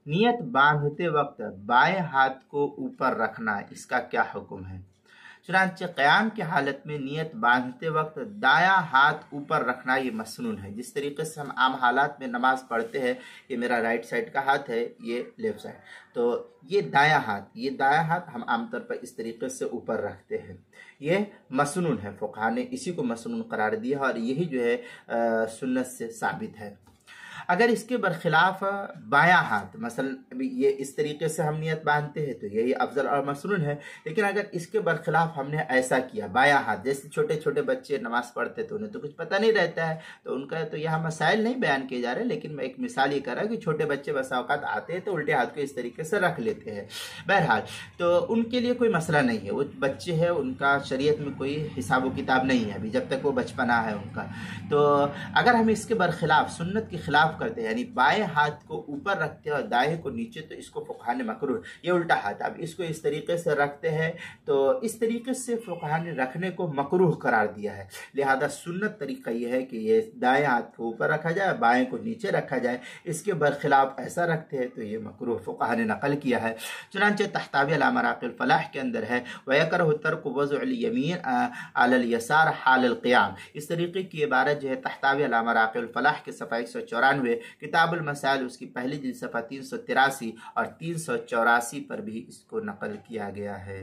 नियत बांधते वक्त बाएं हाथ को ऊपर रखना, इसका क्या हुक्म है? चुनांचे क़याम की हालत में नियत बांधते वक्त दायां हाथ ऊपर रखना ये मसनून है। जिस तरीके से हम आम हालात में नमाज पढ़ते हैं, ये मेरा राइट साइड का हाथ है, ये लेफ्ट साइड, तो ये दायां हाथ हम आमतौर पर इस तरीके से ऊपर रखते हैं। ये मसनून है, फ़ुक़हा ने इसी को मसनून करार दिया और यही जो है सुन्नत से साबित है। अगर इसके बरखिलाफ बायां हाथ, मसलन अभी ये इस तरीके से हम नियत बांधते हैं तो यही अफजल और मसनून है, लेकिन अगर इसके बरखिलाफ हमने ऐसा किया बायां हाथ, जैसे छोटे छोटे बच्चे नमाज पढ़ते तो उन्हें तो कुछ पता नहीं रहता है, तो उनका तो यहाँ मसाइल नहीं बयान किए जा रहे, लेकिन मैं एक मिसाल ये कर रहा हूँ कि छोटे बच्चे बसा औकात आते हैं तो उल्टे हाथ को इस तरीके से रख लेते हैं। बहरहाल तो उनके लिए कोई मसला नहीं है, वो बच्चे हैं, उनका शरीयत में कोई हिसाब किताब नहीं है अभी, जब तक वो बचपना है उनका। तो अगर हम इसके बरखिलाफ सुन्नत के खिलाफ करते हैं, यानी बाएं हाथ को ऊपर रखते हैं और दाएं को नीचे, तो इसको फ़ुक़हा ने मकरूह, ये उल्टा हाथ, अब इसको इस तरीके से रखते हैं तो इस तरीके से फ़ुक़हा ने रखने को मकरूह करार दिया है। लिहाजा सुन्नत तरीका ये है कि ये दाएं हाथ को ऊपर रखा जाए, बाएं को नीचे रखा जाए। इसके बरखिलाफ ऐसा रखते हैं तो ये मकरूह फ़ुक़हा ने नकल किया है। चुनांचे तहतावी अला मराक़िल फ़लाह के अंदर है वयकरहु तर्कु वज़्उल यमीन अलल यसार हालल क़ियाम, इस तरीके की इबारत जो है तहतावी अला मराक़िल फ़लाह के सफ़ा 194 किताबुल मसाइल उसकी पहली जिल्द सफ़ा 383 और 384 पर भी इसको नकल किया गया है।